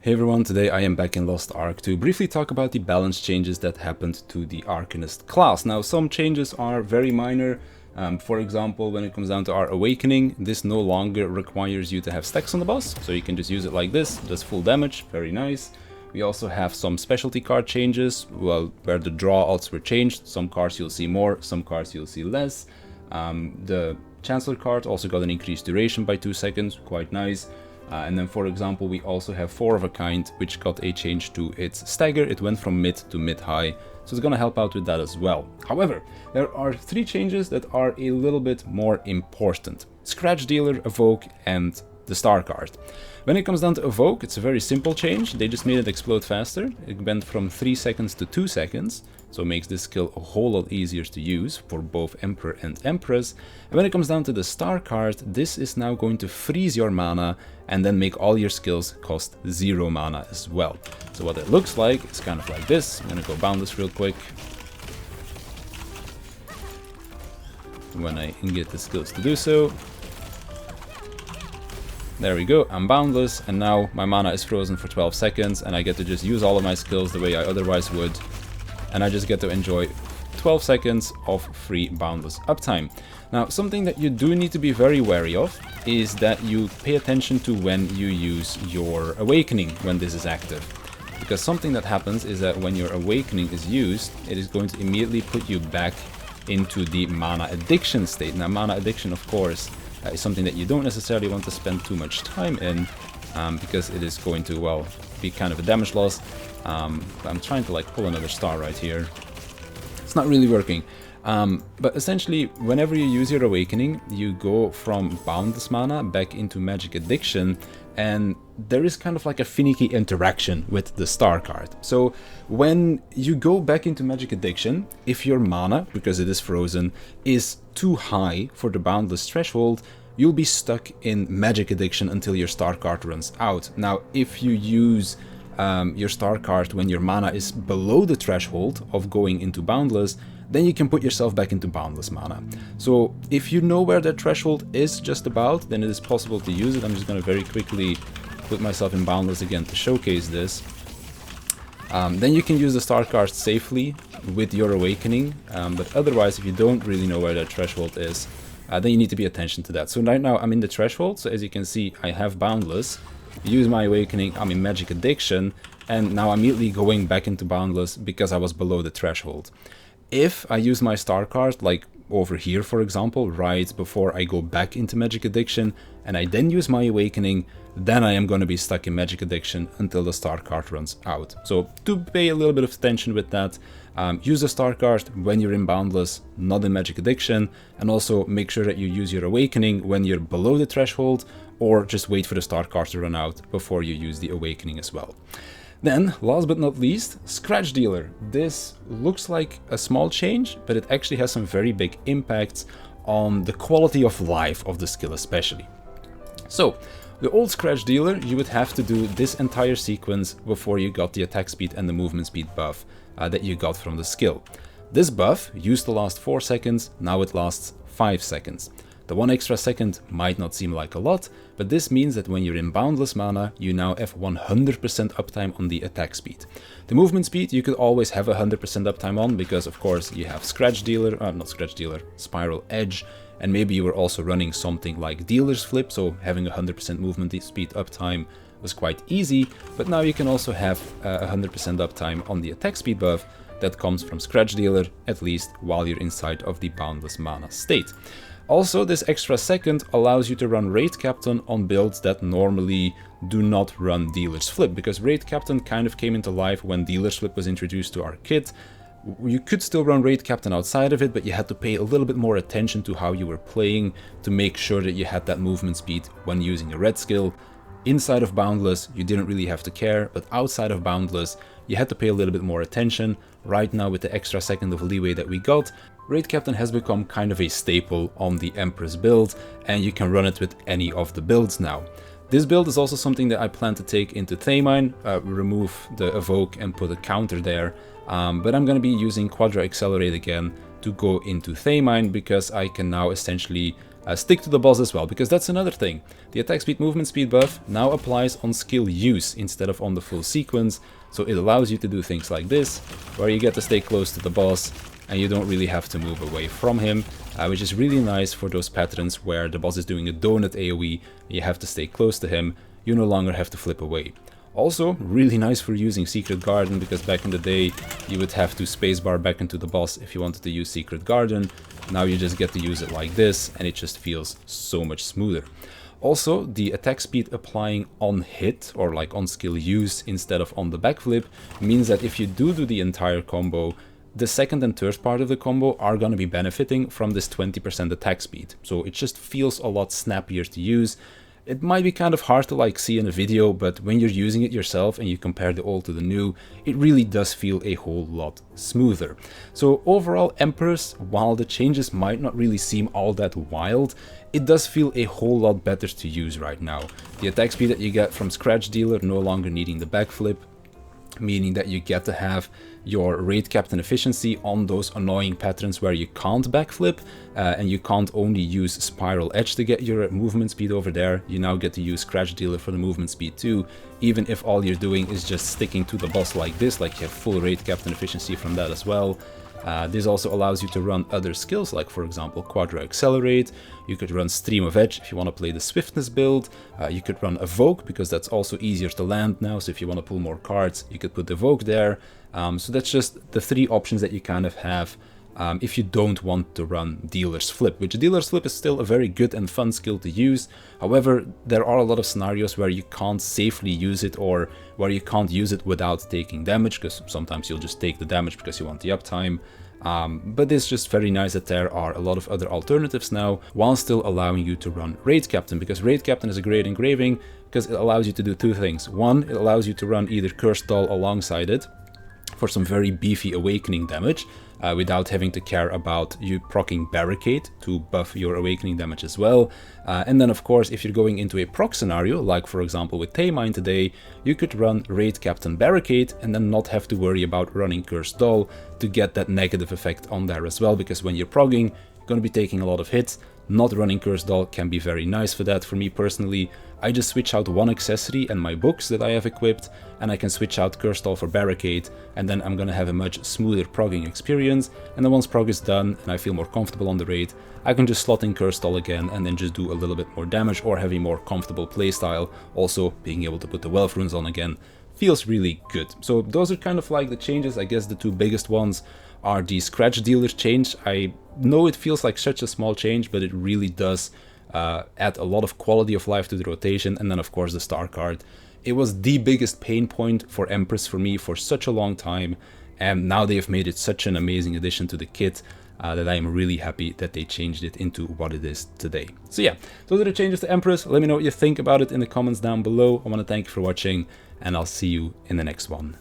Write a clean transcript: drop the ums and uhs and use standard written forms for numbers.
Hey everyone, today I am back in Lost Ark to briefly talk about the balance changes that happened to the Arcanist class. Now, some changes are very minor. For example, when it comes down to our Awakening, this no longer requires you to have stacks on the boss, so you can just use it like this, does full damage, very nice. We also have some specialty card changes, well, where the draw odds were changed. Some cards you'll see more, some cards you'll see less. The Chancellor card also got an increased duration by 2 seconds, quite nice. And then, for example, we also have 4 of a kind, which got a change to its stagger. It went from mid to mid-high, so it's gonna help out with that as well. However, there are 3 changes that are a little bit more important. Scratch Dealer, Evoke, and the Star card. When it comes down to Evoke, it's a very simple change. They just made it explode faster. It went from 3 seconds to 2 seconds, so it makes this skill a whole lot easier to use for both Emperor and Empress. And when it comes down to the Star card, this is now going to freeze your mana and then make all your skills cost 0 mana as well. So what it looks like is kind of like this. I'm gonna go Boundless real quick. When I get the skills to do so. There we go, I'm Boundless, and now my mana is frozen for 12 seconds, and I get to just use all of my skills the way I otherwise would, and I just get to enjoy 12 seconds of free Boundless uptime. Now, something that you do need to be very wary of is that you pay attention to when you use your Awakening when this is active. Because something that happens is that when your Awakening is used, it is going to immediately put you back into the Mana Addiction state. Now, Mana Addiction, of course, is something that you don't necessarily want to spend too much time in, because it is going to, well, be kind of a damage loss. I'm trying to like pull another star right here. It's not really working. But essentially, whenever you use your Awakening, you go from Boundless mana back into Magic Addiction, and there is kind of like a finicky interaction with the Star card. So when you go back into Magic Addiction, if your mana, because it is frozen, is too high for the Boundless threshold, you'll be stuck in Magic Addiction until your Star card runs out. Now, if you use your Star card when your mana is below the threshold of going into Boundless, then you can put yourself back into Boundless mana. So if you know where that threshold is just about, then it is possible to use it. I'm just going to very quickly put myself in Boundless again to showcase this. Then you can use the Star card safely with your Awakening, but otherwise, if you don't really know where that threshold is, then you need to pay attention to that. So right now I'm in the threshold, so as you can see, I have Boundless, use my Awakening, I'm in Magic Addiction, and now I'm immediately going back into Boundless because I was below the threshold. If I use my Star card, like over here for example, right before I go back into Magic Addiction, and I then use my Awakening, then I am going to be stuck in Magic Addiction until the Star card runs out. So do pay a little bit of attention with that. Use the Star card when you're in Boundless, not in Magic Addiction, and also make sure that you use your Awakening when you're below the threshold, or just wait for the Star card to run out before you use the Awakening as well. Then, last but not least, Scratch Dealer. This looks like a small change, but it actually has some very big impacts on the quality of life of the skill especially. So, the old Scratch Dealer, you would have to do this entire sequence before you got the attack speed and the movement speed buff that you got from the skill. This buff used to last 4 seconds, now it lasts 5 seconds. The 1 extra second might not seem like a lot, but this means that when you're in Boundless mana, you now have 100% uptime on the attack speed. The movement speed you could always have 100% uptime on, because of course you have Scratch Dealer, not Scratch Dealer, Spiral Edge, and maybe you were also running something like Dealer's Flip, so having 100% movement speed uptime was quite easy, but now you can also have 100% uptime on the attack speed buff that comes from Scratch Dealer, at least while you're inside of the Boundless mana state. Also, this extra second allows you to run Raid Captain on builds that normally do not run Dealer's Flip, because Raid Captain kind of came into life when Dealer's Flip was introduced to our kit. You could still run Raid Captain outside of it, but you had to pay a little bit more attention to how you were playing to make sure that you had that movement speed when using a red skill. Inside of Boundless, you didn't really have to care, but outside of Boundless, you had to pay a little bit more attention. Right now, with the extra second of leeway that we got, Raid Captain has become kind of a staple on the Empress build, and you can run it with any of the builds now. This build is also something that I plan to take into Theamine, remove the Evoke and put a counter there, but I'm going to be using Quadra Accelerate again to go into Theamine, because I can now essentially stick to the boss as well, because that's another thing. The attack speed, movement speed buff now applies on skill use instead of on the full sequence, so it allows you to do things like this, where you get to stay close to the boss and you don't really have to move away from him, which is really nice for those patterns where the boss is doing a donut AoE, you have to stay close to him, you no longer have to flip away. Also, really nice for using Secret Garden, because back in the day you would have to spacebar back into the boss if you wanted to use Secret Garden. Now you just get to use it like this, and it just feels so much smoother. Also, the attack speed applying on hit, or like on skill use instead of on the backflip, means that if you do the entire combo, the second and third part of the combo are going to be benefiting from this 20% attack speed. So it just feels a lot snappier to use. It might be kind of hard to like see in a video, but when you're using it yourself and you compare the old to the new, it really does feel a whole lot smoother. So overall, Empress, while the changes might not really seem all that wild, it does feel a whole lot better to use right now. The attack speed that you get from Scratch Dealer no longer needing the backflip, meaning that you get to have your raid captain efficiency on those annoying patterns where you can't backflip and you can't only use Spiral Edge to get your movement speed over there. You now get to use Scratch Dealer for the movement speed too, even if all you're doing is just sticking to the boss like this, like you have full raid captain efficiency from that as well. This also allows you to run other skills, like for example Quadra Accelerate. You could run Stream of Edge if you want to play the Swiftness build. You could run Evoke, because that's also easier to land now, so if you want to pull more cards, you could put Evoke there. So that's just the three options that you kind of have if you don't want to run Dealer's Flip, which Dealer's Flip is still a very good and fun skill to use. However, there are a lot of scenarios where you can't safely use it, or where you can't use it without taking damage, because sometimes you'll just take the damage because you want the uptime. But it's just very nice that there are a lot of other alternatives now, while still allowing you to run Raid Captain, because Raid Captain is a great engraving because it allows you to do two things. One, it allows you to run either Cursed Doll alongside it for some very beefy awakening damage, without having to care about you proccing Barricade to buff your awakening damage as well. And then of course, if you're going into a proc scenario, like for example with Theamine today, you could run Raid Captain Barricade and then not have to worry about running Cursed Doll to get that negative effect on there as well, because when you're progging, you're going to be taking a lot of hits. Not running Cursed Doll can be very nice for that. For me personally, I just switch out one accessory and my books that I have equipped, and I can switch out Cursed Doll for Barricade, and then I'm gonna have a much smoother progging experience. And then once prog is done and I feel more comfortable on the raid, I can just slot in Cursed Doll again and then just do a little bit more damage, or have a more comfortable playstyle. Also, being able to put the Wealth Runes on again feels really good. So those are kind of like the changes. I guess the two biggest ones are the Scratch Dealer change. I know it feels like such a small change, but it really does add a lot of quality of life to the rotation. And then of course the star card. It was the biggest pain point for Empress for me for such a long time, and now they've made it such an amazing addition to the kit that I am really happy that they changed it into what it is today. So yeah, those are the changes to Empress. Let me know what you think about it in the comments down below. I want to thank you for watching, and I'll see you in the next one.